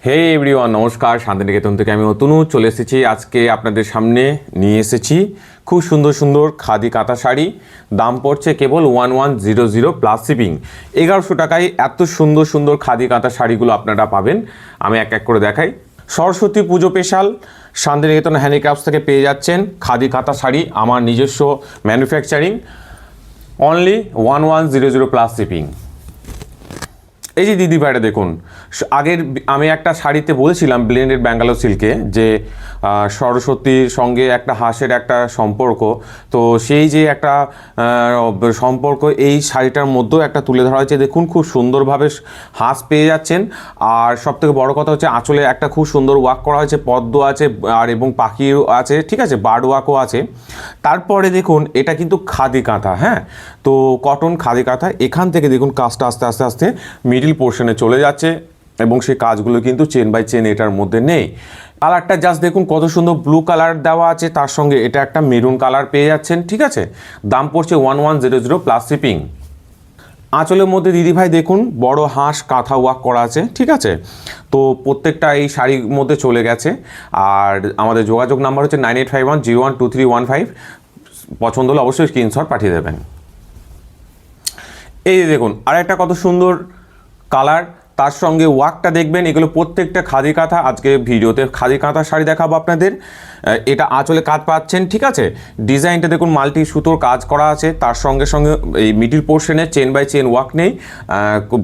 হে everyone, নমস্কার। শান্তিনিকেতন থেকে আমি অতনু চলে এসেছি। আজকে আপনাদের সামনে নিয়ে এসেছি খুব সুন্দর সুন্দর খাদি কাঁথা শাড়ি। দাম পড়ছে কেবল 1100 প্লাস শিপিং। 1100 টাকায় এত সুন্দর সুন্দর খাদি কাঁথা শাড়িগুলো আপনারা পাবেন। আমি এক এক করে দেখাই। সরস্বতী পুজো স্পেশাল শান্তিনিকেতন হ্যান্ডিক্রাফটস থেকে পেয়ে যাচ্ছেন খাদি কাঁথা শাড়ি, আমার নিজস্ব ম্যানুফ্যাকচারিং, অনলি 1100 প্লাস শিপিং। এই যে দিদি ভাইটা দেখুন, আগের আমি একটা শাড়িতে বলেছিলাম ব্লেন্ডেড ব্যাঙ্গালোর সিল্কে যে সরস্বতীর সঙ্গে একটা হাঁসের একটা সম্পর্ক, তো সেই যে একটা সম্পর্ক এই শাড়িটার মধ্যেও একটা তুলে ধরা হয়েছে। দেখুন খুব সুন্দরভাবে হাঁস পেয়ে যাচ্ছেন, আর সবথেকে বড় কথা হচ্ছে আঁচলে একটা খুব সুন্দর ওয়ার্ক করা হয়েছে, পদ্ম আছে আর এবং পাখিও আছে, ঠিক আছে, বার্ড ওয়ার্কও আছে। তারপরে দেখুন এটা কিন্তু খাদি কাঁথা, হ্যাঁ, তো কটন খাদি কাঁথা। এখান থেকে দেখুন কাজটা আস্তে আস্তে আস্তে মিডিল পোর্শনে চলে যাচ্ছে এবং সেই কাজগুলো কিন্তু চেন বাই চেন এটার মধ্যে নেই। কালারটা জাস্ট দেখুন কত সুন্দর ব্লু কালার দেওয়া আছে, তার সঙ্গে এটা একটা মেরুন কালার পেয়ে যাচ্ছেন, ঠিক আছে। দাম পড়ছে 1100 প্লাস শিপিং। আঁচলের মধ্যে দিদিভাই দেখুন বড় হাঁস কাঁথা ওয়ার্ক করা আছে, ঠিক আছে। তো প্রত্যেকটা এই শাড়ির মধ্যে চলে গেছে। আর আমাদের যোগাযোগ নাম্বার হচ্ছে 9851012315। পছন্দ হলে অবশ্যই স্ক্রিনশট পাঠিয়ে দেবেন। এই দেখুন আর একটা কত সুন্দর কালার, তার সঙ্গে ওয়ার্কটা দেখবেন। এগুলো প্রত্যেকটা খাদি কাঁথা। আজকে ভিডিওতে খাদি কাঁথা শাড়ি দেখাবো আপনাদের। এটা আঁচলে কাজ পাচ্ছেন, ঠিক আছে। ডিজাইনটা দেখুন মাল্টি সুতোর কাজ করা আছে, তার সঙ্গে সঙ্গে এই মিডিল পোর্শনে চেন বাই চেন ওয়ার্ক নেই,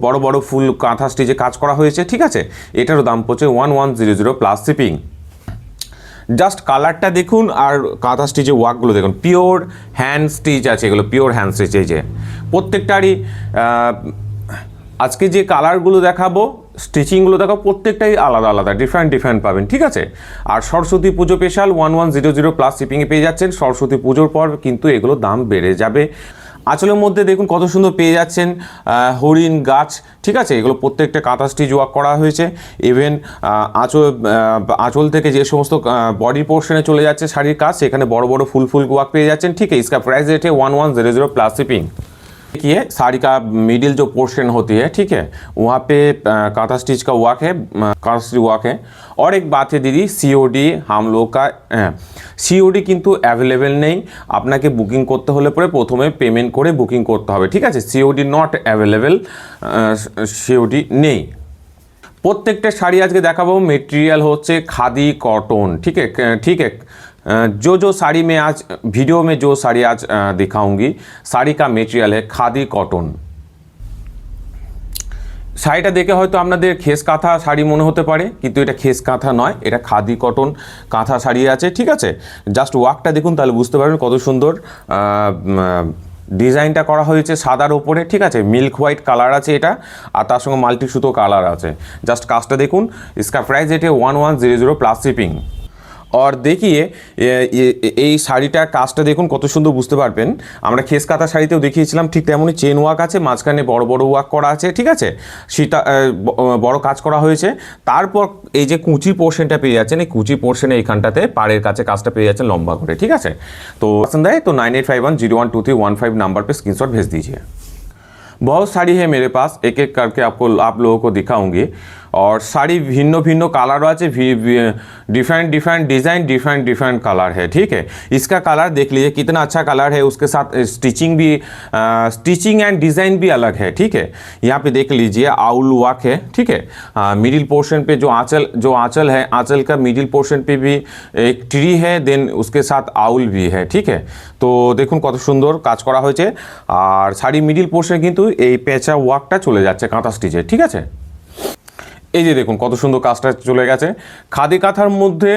বড় বড় ফুল কাঁথা স্টিচে কাজ করা হয়েছে, ঠিক আছে। এটারও দাম পড়ছে 1100 প্লাস শিপিং। জাস্ট কালারটা দেখুন আর কাঁথা স্টিচের ওয়ার্কগুলো দেখুন, পিওর হ্যান্ড স্টিচ আছে, এগুলো পিওর হ্যান্ড স্টিচ। এই যে প্রত্যেকটারই আজকে যে কালারগুলো দেখাবো, স্টিচিংগুলো দেখাবো, প্রত্যেকটাই আলাদা আলাদা, ডিফারেন্ট পাবেন, ঠিক আছে। আর সরস্বতী পুজো স্পেশাল 1100 প্লাস শিপিংয়ে পেয়ে যাচ্ছেন। সরস্বতী পুজোর পর কিন্তু এগুলো দাম বেড়ে যাবে। আঁচলের মধ্যে দেখুন কত সুন্দর পেয়ে যাচ্ছেন হরিণ গাছ, ঠিক আছে। এগুলো প্রত্যেকটা কাঁথা স্টিচ ওয়ার্ক করা হয়েছে। ইভেন আঁচল থেকে যে সমস্ত বডি পোর্শনে চলে যাচ্ছে শাড়ির কাজ, সেখানে বড় বড় ফুল ওয়ার্ক পেয়ে যাচ্ছেন, ঠিক है। इसका प्राइस रेट है 1100 प्लस शिपिंग। देखिए साड़ी का मिडिल जो पोर्शन होती है, ठीक है, वहाँ पे कांथा स्टिच का वर्क है, कांथा स्टिच वर्क है। और एक बात है दीदी, सीओडी हम लोग का सीओडी কিন্তু অ্যাভেলেবেল নেই। আপনাকে বুকিং করতে হলে পরে প্রথমে পেমেন্ট করে বুকিং করতে হবে, ঠিক আছে। सीओडी নট অ্যাভেলেবেল, सीओडी নেই। প্রত্যেকটা শাড়ি আজকে দেখাবো মেটেরিয়াল হচ্ছে খাদি কটন, ठीक है। जो साड़ी में आज वीडियो में जो साड़ी आज दिखाऊंगी, साड़ी का मेटेरियल है खादी कॉटन। শাড়িটা দেখে হয়তো আপনাদের খেস কাঁথা শাড়ি মনে হতে পারে, কিন্তু এটা খেস কাঁথা নয়, এটা খাদি কটন কাঁথা শাড়ি আছে, ঠিক আছে। জাস্ট ওয়ার্কটা দেখুন তাহলে বুঝতে পারবেন কত সুন্দর ডিজাইনটা করা হয়েছে সাদার ওপরে, ঠিক আছে। মিল্ক হোয়াইট কালার আছে এটা, আর তার সঙ্গে মাল্টি সুতো কালার আছে। জাস্ট কাজটা দেখুন। इसका प्राइस रेट है 1100 প্লাস শিপিং। और देखिए এই শাড়িটার কাজটা দেখুন কত সুন্দর, বুঝতে পারবেন। আমরা খেস কাঁথা শাড়িতেও দেখিয়েছিলাম, ঠিক তেমনই চেন ওয়ার্ক আছে, মাঝখানে বড় বড় ওয়ার্ক করা আছে, ঠিক আছে। সেটা বড় কাজ করা হয়েছে। তারপর এই যে কুচি পোর্শনটা পেয়ে যাচ্ছেন, এই কুচি পোর্শনে এইখানটাতে পাড়ের কাছে কাজটা পেয়ে যাচ্ছেন লম্বা করে, ঠিক আছে। তো পছন্দ है तो 9851012315 नंबर पे स्क्रीनशॉट भेज दीजिए। बहुत साड़ी है मेरे पास, एक एक करके आप लोगों को दिखाऊंगी। और साड़ी भिन्न भिन्न कलर আছে, डिफरेंट डिज़ाइन डिफरेंट कलर है, ठीक है। इसका कलर देख लीजिए कितना अच्छा कलर है, उसके साथ स्टिचिंग एंड डिज़ाइन भी अलग है, ठीक है। यहाँ पे देख लीजिए आउल वर्क है, ठीक है। मिडिल पोर्शन पे जो आंचल है, आंचल का मिडिल पोर्शन पे भी एक ट्री है, देन उसके साथ आउल भी है, ठीक है। तो দেখুন কত সুন্দর কাজ করা হয়েছে। আর শাড়ি মিডিল পোর্শনে কিন্তু এই পেঁচা ওয়ার্কটা চলে যাচ্ছে কাঁথা স্টিচে, ঠিক আছে। এই যে দেখুন কত সুন্দর কাজটা চলে গেছে। খাদি কাঁথার মধ্যে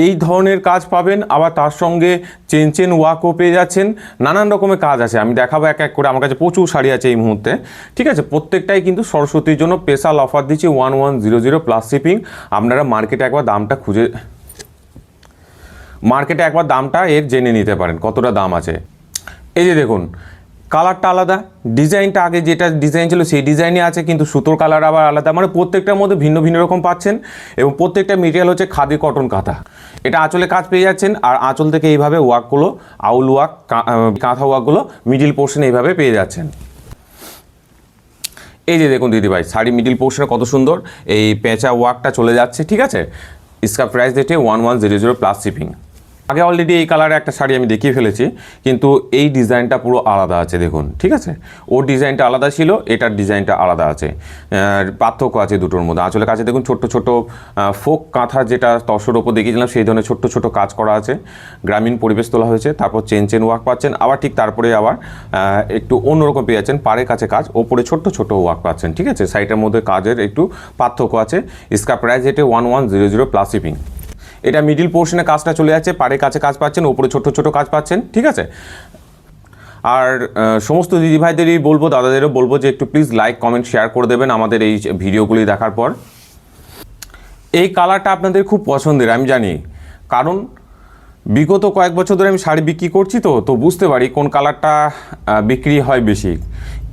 এই ধরনের কাজ পাবেন, আবার তার সঙ্গে চেন ওয়ার্কও পেয়ে যাচ্ছেন। নানান রকমের কাজ আছে, আমি দেখাবো এক এক করে। আমার কাছে প্রচুর শাড়ি আছে এই মুহূর্তে, ঠিক আছে। প্রত্যেকটাই কিন্তু সরস্বতীর জন্য স্পেশাল অফার দিচ্ছি 1100 প্লাস শিপিং। আপনারা মার্কেটে একবার দামটা এর জেনে নিতে পারেন কতটা দাম আছে। এই যে দেখুন কালারটা আলাদা, ডিজাইনটা আগে যেটা ডিজাইন ছিল সেই ডিজাইনই আছে, কিন্তু সুতোর কালার আবার আলাদা, মানে প্রত্যেকটার মধ্যে ভিন্ন রকম পাচ্ছেন। এবং প্রত্যেকটা মেটেরিয়াল হচ্ছে খাদি কটন কাঁথা। এটা আঁচলে কাজ পেয়ে যাচ্ছেন, আর আঁচল থেকে এইভাবে ওয়ার্কগুলো, আউল ওয়ার্ক, কাঁথা ওয়ার্কগুলো মিডিল পোর্শনে এইভাবে পেয়ে যাচ্ছেন। এই যে দেখুন দিদিভাই, শাড়ি মিডিল পোর্শনে কত সুন্দর এই পেঁচা ওয়ার্কটা চলে যাচ্ছে, ঠিক আছে। इसका প্রাইস রেটে 1100 প্লাস শিপিং। আগে অলরেডি এই কালারে একটা শাড়ি আমি দেখিয়ে ফেলেছি, কিন্তু এই ডিজাইনটা পুরো আলাদা আছে দেখুন, ঠিক আছে। ওর ডিজাইনটা আলাদা ছিল, এটার ডিজাইনটা আলাদা আছে, পার্থক্য আছে দুটোর মধ্যে। আঁচলের কাছে দেখুন ছোট্ট ছোট ফোক কাঁথা, যেটা তসর ওপর দেখিয়েছিলাম সেই ধরনের ছোট্ট ছোট কাজ করা আছে, গ্রামীণ পরিবেশ তোলা হয়েছে। তারপর চেন ওয়ার্ক পাচ্ছেন, আবার ঠিক তারপরে আবার একটু অন্যরকম পেয়ে যাচ্ছেন পাড়ের কাছে কাজ, ওপরে ছোট্ট ছোট ওয়ার্ক পাচ্ছেন, ঠিক আছে। সাইডের মধ্যে কাজের একটু পার্থক্য আছে। इसका প্রাইস রেটে 1100 প্লাস শিপিং। এটা মিডিল পোর্শনে কাজটা চলে যাচ্ছে, পাড়ের কাছে কাজ পাচ্ছেন, ওপরে ছোট ছোট কাজ পাচ্ছেন, ঠিক আছে। আর সমস্ত দিদিভাইদেরই বলবো, দাদাদেরও বলবো যে একটু প্লিজ লাইক কমেন্ট শেয়ার করে দেবেন আমাদের এই ভিডিওগুলি দেখার পর। এই কালারটা আপনাদের খুব পছন্দের আমি জানি, কারণ বিগত কয়েক বছর ধরে আমি শাড়ি বিক্রি করছি, তো বুঝতে পারি কোন কালারটা বিক্রি হয় বেশি।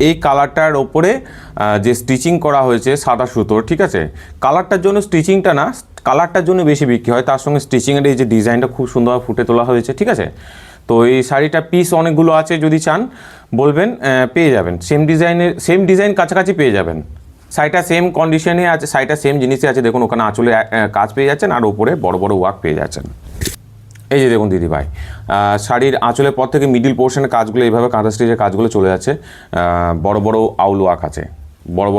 এই কালারটার ওপরে যে স্টিচিং করা হয়েছে সাদা সুতোর, ঠিক আছে, কালারটার জন্য স্টিচিংটা না, কালারটার জন্য বেশি বিক্রি হয়। তার সঙ্গে স্টিচিংয়ের এই যে ডিজাইনটা খুব সুন্দরভাবে ফুটে তোলা হয়েছে, ঠিক আছে। তো এই শাড়িটা পিস অনেকগুলো আছে, যদি চান বলবেন পেয়ে যাবেন। সেম ডিজাইন কাছাকাছি পেয়ে যাবেন। শাড়িটা সেম কন্ডিশনে আছে, শাড়িটা সেম জিনিসই আছে, দেখুন ওখানে আঁচলে কাজ পেয়ে যাচ্ছেন আর ওপরে বড় বড় ওয়ার্ক পেয়ে যাচ্ছেন। এই যে দেখুন দিদিভাই, শাড়ির আঁচলের পর থেকে মিডিল পোর্শনের কাজগুলো এইভাবে কাঁথা স্টিচের কাজগুলো চলে যাচ্ছে। বড় বড় আউল ওয়ার্ক আছে, বড়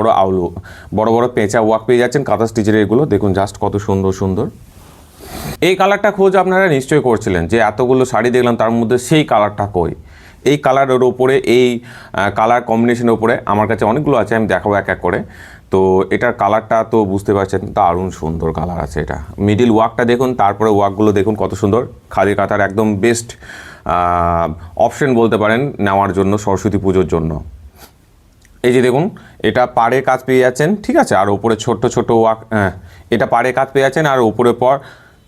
বড় পেঁচা ওয়ার্ক পেয়ে যাচ্ছেন কাঁথা স্টিচের। এগুলো দেখুন জাস্ট কত সুন্দর সুন্দর। এই কালারটা খোঁজ আপনারা নিশ্চয়ই করছিলেন যে এতগুলো শাড়ি দেখলাম তার মধ্যে সেই কালারটা কই। এই কালারের ওপরে, এই কালার কম্বিনেশনের ওপরে আমার কাছে অনেকগুলো আছে, আমি দেখাবো এক এক করে। তো এটার কালারটা তো বুঝতে পারছেন, দারুণ সুন্দর কালার আছে এটা। মিডিল ওয়ার্কটা দেখুন, তারপরে ওয়ার্কগুলো দেখুন কত সুন্দর। খাদি কাঁথার একদম বেস্ট অপশন বলতে পারেন নেওয়ার জন্য সরস্বতী পুজোর জন্য। এই যে দেখুন, এটা পাড়ে কাজ পেয়ে যাচ্ছেন, ঠিক আছে। আর ওপরে ছোট্ট ছোট ওয়ার্ক, এটা পাড়ে কাজ পেয়ে যাচ্ছেন, আর ওপরে পর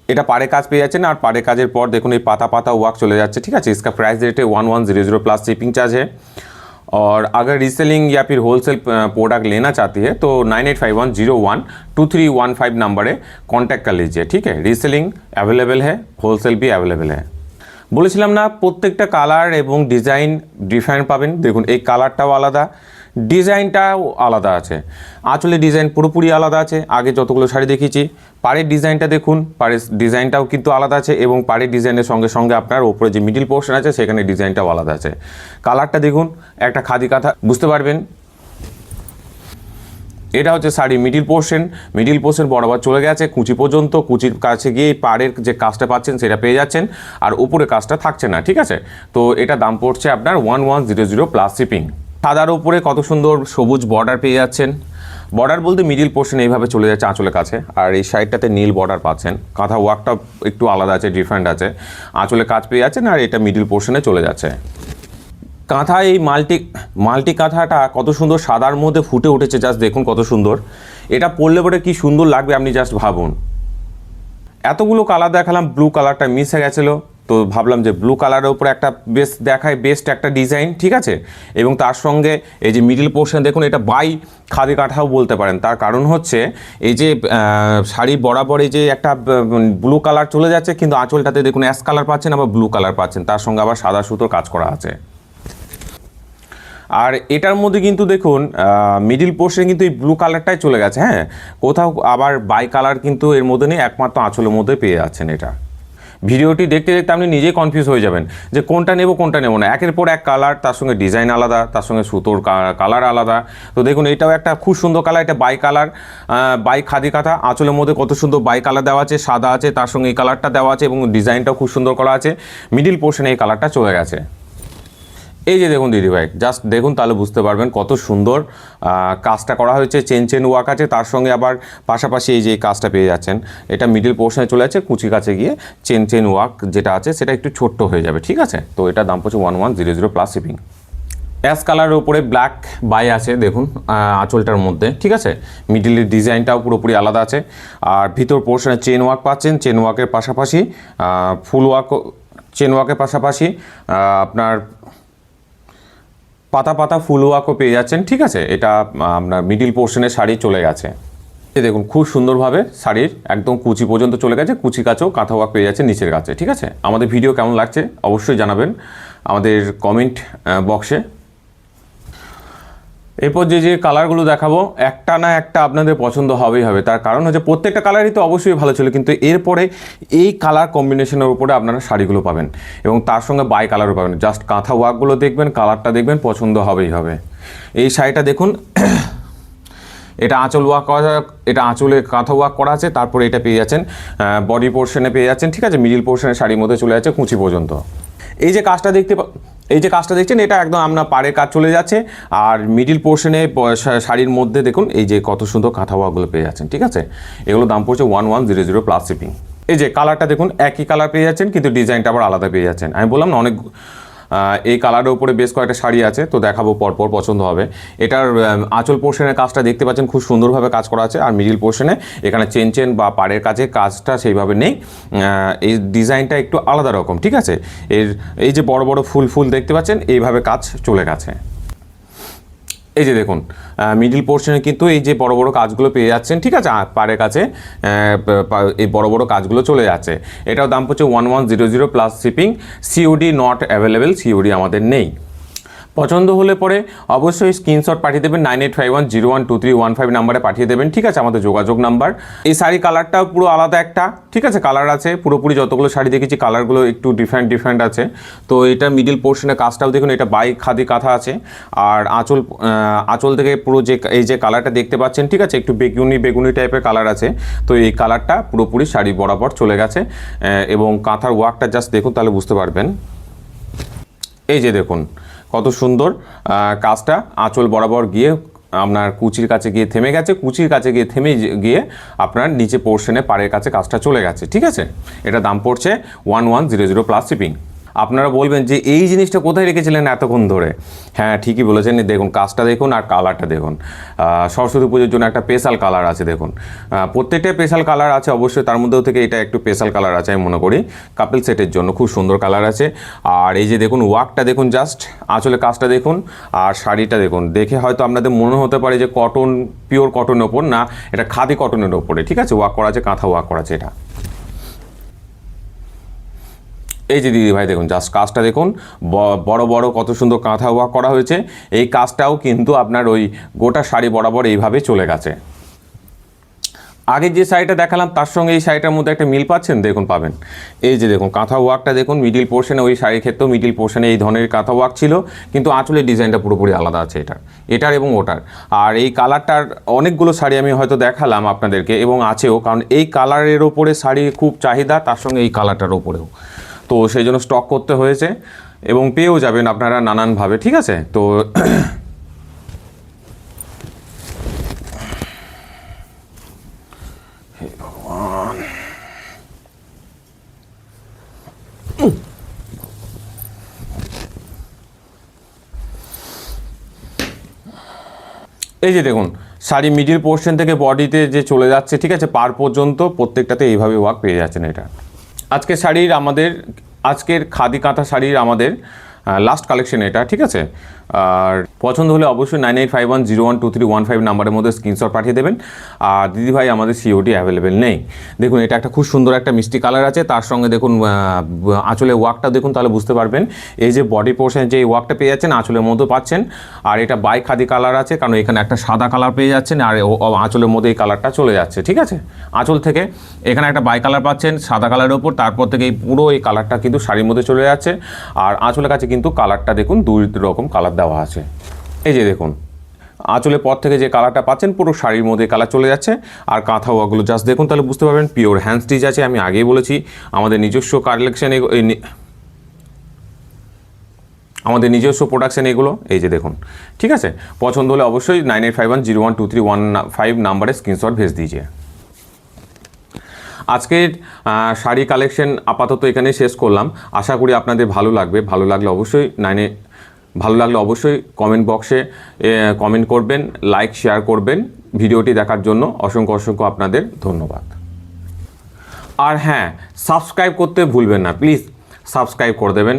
এটা পাড়ে কাজ পেয়ে যাচ্ছেন। আর পাড়ে কাজের পর দেখুন এই পাতা পাতা ওয়ার্ক চলে যাচ্ছে, ঠিক আছে। इसका प्राइस रेट है 1100 प्लस शिपिंग चार्ज है। और अगर रीसेलिंग या फिर होलसेल प्रोडक्ट लेना चाहती है तो 9851012315 नंबरे कॉन्टैक्ट कर लीजिए, ठीक है। रीसेलिंग अवेलेबल है, होलसेल भी अवेलेबल है। বলেছিলাম না প্রত্যেকটা কালার এবং ডিজাইন ডিফারেন্ট পাবেন। দেখুন এই কালারটাও আলাদা, ডিজাইনটাও আলাদা আছে, আঁচলের ডিজাইন পুরোপুরি আলাদা আছে। আগে যতগুলো শাড়ি দেখিয়েছি, পাড়ের ডিজাইনটা দেখুন, পাড়ের ডিজাইনটাও কিন্তু আলাদা আছে, এবং পাড়ের ডিজাইনের সঙ্গে সঙ্গে আপনার ওপরে যে মিডিল পোর্শন আছে সেখানে ডিজাইনটাও আলাদা আছে। কালারটা দেখুন, একটা খাদি কাঁথা বুঝতে পারবেন। এটা হচ্ছে শাড়ি মিডিল পোর্শন বরাবর চলে গেছে কুচি পর্যন্ত, কুচির কাছে গিয়ে পাড়ের যে কাজটা পাচ্ছেন সেটা পেয়ে যাচ্ছেন, আর উপরে কাজটা থাকছে না, ঠিক আছে। তো এটা দাম পড়ছে আপনার 1100 প্লাস শিপিং। সাদার উপরে কত সুন্দর সবুজ বর্ডার পেয়ে যাচ্ছেন। বর্ডার বলতে মিডিল পোর্শন এইভাবে চলে যাচ্ছে আঁচলের কাছে, আর এই সাইডটাতে নীল বর্ডার পাচ্ছেন। কাঁথা ওয়ার্কটা একটু আলাদা আছে, ডিফারেন্ট আছে, আঁচলে কাজ পেয়ে যাচ্ছেন, আর এটা মিডিল পোর্শনে চলে যাচ্ছে। কাঁথা এই মাল্টি কাঁথাটা কত সুন্দর সাদার মধ্যে ফুটে উঠেছে, জাস্ট দেখুন কত সুন্দর। এটা পরলে পরে কি সুন্দর লাগবে আপনি জাস্ট ভাবুন। এতগুলো কালার দেখালাম, ব্লু কালারটা মিস হয়ে গেছিলো, তো ভাবলাম যে ব্লু কালারের উপরে একটা বেস্ট একটা ডিজাইন, ঠিক আছে। এবং তার সঙ্গে এই যে মিডিল পোর্শন দেখুন, এটা বাই খাদি কাঁথাও বলতে পারেন। তার কারণ হচ্ছে এই যে শাড়ি বরাবর এই যে একটা ব্লু কালার চলে যাচ্ছে, কিন্তু আঁচলটাতে দেখুন অ্যাশ কালার পাচ্ছেন, আবার ব্লু কালার পাচ্ছেন, তার সঙ্গে আবার সাদা সুতোর কাজ করা আছে। আর এটার মধ্যে কিন্তু দেখুন মিডিল পোর্শনে কিন্তু এই ব্লু কালারটাই চলে গেছে, হ্যাঁ। কোথাও আবার বাই কালার কিন্তু এর মধ্যে নেই, একমাত্র আঁচলের মধ্যে পেয়ে যাচ্ছেন। এটা ভিডিওটি দেখতে দেখতে আপনি নিজেই কনফিউজ হয়ে যাবেন যে কোনটা নেব কোনটা নেব না। একের পর এক কালার, তার সঙ্গে ডিজাইন আলাদা, তার সঙ্গে সুতোর কালার আলাদা। তো দেখুন এটাও একটা খুব সুন্দর কালার, এটা বাই কালার, বাই খাদি কাঁথা। আঁচলের মধ্যে কত সুন্দর বাই কালার দেওয়া আছে, সাদা আছে, তার সঙ্গে এই কালারটা দেওয়া আছে, এবং ডিজাইনটাও খুব সুন্দর করা আছে। মিডিল পোর্শনে এই কালারটা চলে গেছে। এই যে দেখুন দিদিভাই, জাস্ট দেখুন, তাহলে বুঝতে পারবেন কত সুন্দর কাজটা করা হয়েছে। চেন ওয়ার্ক আছে, তার সঙ্গে আবার পাশাপাশি এই যে কাজটা পেয়ে যাচ্ছেন। এটা মিডিল পোর্শনে চলে যাচ্ছে, কুচি কাছে গিয়ে চেন ওয়ার্ক যেটা আছে সেটা একটু ছোট্ট হয়ে যাবে, ঠিক আছে। তো এটা দাম পড়ছে 1100 প্লাস শিপিং। অ্যাশ কালারের উপরে ব্ল্যাক বাই আছে দেখুন আঁচলটার মধ্যে, ঠিক আছে। মিডিলের ডিজাইনটাও পুরোপুরি আলাদা আছে, আর ভিতর পোর্শনে চেন ওয়ার্ক পাচ্ছেন। চেন ওয়ার্কের পাশাপাশি ফুল ওয়ার্ক, চেন ওয়ার্কের পাশাপাশি আপনার পাতা পাতা ফুল ওয়ার্কও পেয়ে যাচ্ছেন, ঠিক আছে। এটা আপনার মিডিল পোর্শনে শাড়ি চলে গেছে। দেখুন খুব সুন্দরভাবে শাড়ির একদম কুচি পর্যন্ত চলে গেছে, কুচি কাছেও কাঁথা ওয়ার্ক পেয়ে যাচ্ছে নিচের কাছে, ঠিক আছে। আমাদের ভিডিও কেমন লাগছে অবশ্যই জানাবেন আমাদের কমেন্ট বক্সে। এরপর যে কালারগুলো দেখাবো একটা না একটা আপনাদের পছন্দ হবেই হবে, তার কারণ হচ্ছে প্রত্যেকটা কালারই তো অবশ্যই ভালো ছিল, কিন্তু এরপরে এই কালার কম্বিনেশনের উপরে আপনারা শাড়িগুলো পাবেন এবং তার সঙ্গে বাই কালারও পাবেন। জাস্ট কাঁথা ওয়ার্কগুলো দেখবেন, কালারটা দেখবেন, পছন্দ হবেই হবে। এই শাড়িটা দেখুন, এটা আঁচল ওয়ার্ক করা, এটা আঁচলে কাঁথা ওয়ার্ক করা আছে, তারপরে এটা পেয়ে যাচ্ছেন বডি পোর্শনে পেয়ে যাচ্ছেন, ঠিক আছে, মিডিল পোর্শনের শাড়ির মধ্যে চলে যাচ্ছে কুঁচি পর্যন্ত। এই যে কাজটা দেখছেন এটা একদম আপনার পাড়ের কাজ চলে যাচ্ছে, আর মিডিল পোর্শনে শাড়ির মধ্যে দেখুন এই যে কত সুন্দর কাঁথা ওয়ার্কগুলো পেয়ে যাচ্ছেন, ঠিক আছে। এগুলো দাম পড়ছে 1100 প্লাস শিপিং। এই যে কালারটা দেখুন, একই কালার পেয়ে যাচ্ছেন, কিন্তু ডিজাইনটা আবার আলাদা পেয়ে যাচ্ছেন। আমি বললাম না অনেক এই কালারের উপরে বেশ কয়েকটা শাড়ি আছে, তো দেখাবো পরপর, পছন্দ হবে। এটার আঁচল পোর্শনের কাজটা দেখতে পাচ্ছেন, খুব সুন্দরভাবে কাজ করা আছে, আর মিডিল পোর্শনে এখানে চেন বা পাড়ের কাছে কাজটা সেইভাবে নেই, এই ডিজাইনটা একটু আলাদা রকম, ঠিক আছে। এই যে বড় বড় ফুল দেখতে পাচ্ছেন, এইভাবে কাজ চলে গেছে। এই যে দেখুন মিডিল পোর্শনে কিন্তু এই যে বড় বড় কাজগুলো পেয়ে যাচ্ছেন, ঠিক আছে, পাড়ের কাছে এই বড় বড় কাজগুলো চলে যাচ্ছে। এটাও দাম পড়ছে 1100 plus shipping. COD not available, COD আমাদের নেই। পছন্দ হলে পরে অবশ্যই স্ক্রিনশট পাঠিয়ে দেবেন 9851012315 নাম্বারে পাঠিয়ে দেবেন, ঠিক আছে, আমাদের যোগাযোগ নাম্বার। এই শাড়ি কালারটাও পুরো আলাদা একটা, ঠিক আছে, কালার আছে পুরোপুরি। যতগুলো শাড়ি দেখেছি কালারগুলো একটু ডিফারেন্ট আছে। তো এটা মিডিল পোর্শনের কাজটাও দেখুন, এটা বাই খাদি কাঁথা আছে, আর আঁচল থেকে পুরো এই যে কালারটা দেখতে পাচ্ছেন, ঠিক আছে, একটু বেগুনি টাইপের কালার আছে। তো এই কালারটা পুরোপুরি শাড়ি বরাবর চলে গেছে, এবং কাঁথার ওয়ার্কটা জাস্ট দেখুন, তাহলে বুঝতে পারবেন। এই যে দেখুন কত সুন্দর কাজটা আঁচল বরাবর গিয়ে আপনার কুচির কাছে গিয়ে থেমে গেছে, কুচির কাছে গিয়ে থেমে গিয়ে আপনার নিচে পোর্শনে পাড়ের কাছে কাজটা চলে গেছে, ঠিক আছে। এটা দাম পড়ছে 1100 প্লাস শিপিং। আপনারা বলবেন যে এই জিনিসটা কোথায় রেখেছিলেন এতক্ষণ ধরে? হ্যাঁ, ঠিকই বলেছেন। দেখুন কাজটা দেখুন আর কালারটা দেখুন। সরস্বতী পুজোর জন্য একটা স্পেশাল কালার আছে, দেখুন প্রত্যেকটা স্পেশাল কালার আছে অবশ্যই, তার মধ্যেও থেকে এটা একটু স্পেশাল কালার আছে আমি মনে করি, কাপল সেটের জন্য খুব সুন্দর কালার আছে। আর এই যে দেখুন ওয়ার্কটা দেখুন, জাস্ট আঁচলে কাজটা দেখুন, আর শাড়িটা দেখুন। দেখে হয়তো আপনাদের মনে হতে পারে যে কটন, পিওর কটনের ওপর, না, এটা খাদি কটনের ওপরে, ঠিক আছে, ওয়ার্ক করা আছে, কাঁথা ওয়ার্ক করা আছে এটা। এই যে দিদি ভাই দেখুন, জাস্ট কাজটা দেখুন, বড় বড় কত সুন্দর কাঁথা ওয়ার্ক করা হয়েছে। এই কাজটাও কিন্তু আপনার ওই গোটা শাড়ি বরাবর এইভাবে চলে গেছে। আগে যে শাড়িটা দেখালাম তার সঙ্গে এই শাড়িটার মধ্যে একটা মিল পাচ্ছেন, দেখুন পাবেন। এই যে দেখুন কাঁথা ওয়ার্কটা দেখুন, মিডিল পোর্শনে ওই শাড়ির ক্ষেত্রেও মিডিল পোর্শনে এই ধরনের কাঁথা ওয়ার্ক ছিল, কিন্তু আঁচলের ডিজাইনটা পুরোপুরি আলাদা আছে এটার এবং ওটার। আর এই কালারটার অনেকগুলো শাড়ি আমি হয়তো দেখালাম আপনাদেরকে, এবং আছেও, কারণ এই কালারের ওপরে শাড়ি খুব চাহিদা, তার সঙ্গে এই কালারটার ওপরেও, তো সেই জন্য স্টক করতে হয়েছে, এবং পেয়েও যাবেন আপনারা নানানভাবে, ঠিক আছে। তো এই যে দেখুন শাড়ি মিডিল পোর্শন থেকে বডিতে যে চলে যাচ্ছে, ঠিক আছে, পার পর্যন্ত প্রত্যেকটাতে এইভাবে ওয়ার্ক পেয়ে যাচ্ছেন। এটা আজকের খাদি কাঁথা শাড়ির আমাদের লাস্ট কালেকশন এটা, ঠিক আছে। আর পছন্দ হলে অবশ্যই 9851012315 নাম্বারের মধ্যে স্ক্রিনশট পাঠিয়ে দেবেন। আর দিদিভাই আমাদের সিওডি অ্যাভেলেবেল নেই। দেখুন এটা একটা খুব সুন্দর একটা মিষ্টি কালার আছে, তার সঙ্গে দেখুন আঁচলের ওয়ার্কটা দেখুন, তাহলে বুঝতে পারবেন। এই যে বডি পোর্শনে যে ওয়ার্কটা পেয়ে যাচ্ছেন আঁচলের মধ্যে পাচ্ছেন, আর এটা বাই খাদি কালার আছে, কারণ এখানে একটা সাদা কালার পেয়ে যাচ্ছেন, আর আঁচলের মধ্যে এই কালারটা চলে যাচ্ছে, ঠিক আছে। আঁচল থেকে এখানে একটা বাই কালার পাচ্ছেন সাদা কালারের ওপর, তারপর থেকে এই পুরো এই কালারটা কিন্তু শাড়ির মধ্যে চলে যাচ্ছে। আর আঁচলের কাছে কিন্তু কালারটা দেখুন দুই রকম কালার দেওয়া আছে। এই যে দেখুন আঁচলের পর থেকে যে কালারটা পাচ্ছেন পুরো শাড়ির মধ্যে কালার চলে যাচ্ছে। আর কাঁথা ওয়ার্কগুলো জাস্ট দেখুন, তাহলে বুঝতে পারবেন পিওর হ্যান্ড স্টিচ আছে। আমি আগেই বলেছি আমাদের নিজস্ব কালেকশন, আমাদের নিজস্ব প্রোডাকশান এগুলো। এই যে দেখুন, ঠিক আছে। পছন্দ হলে অবশ্যই 9851012315 নাম্বারে স্ক্রিনশট ভেজ দিয়েছে। আজকের শাড়ি কালেকশন আপাতত এখানে শেষ করলাম। আশা করি আপনাদের ভালো লাগবে। ভালো লাগলে অবশ্যই কমেন্ট বক্সে কমেন্ট করবেন, লাইক শেয়ার করবেন। ভিডিওটি দেখার জন্য অসংখ্য আপনাদের ধন্যবাদ। আর হ্যাঁ, সাবস্ক্রাইব করতে ভুলবেন না, প্লিজ সাবস্ক্রাইব করে দেবেন।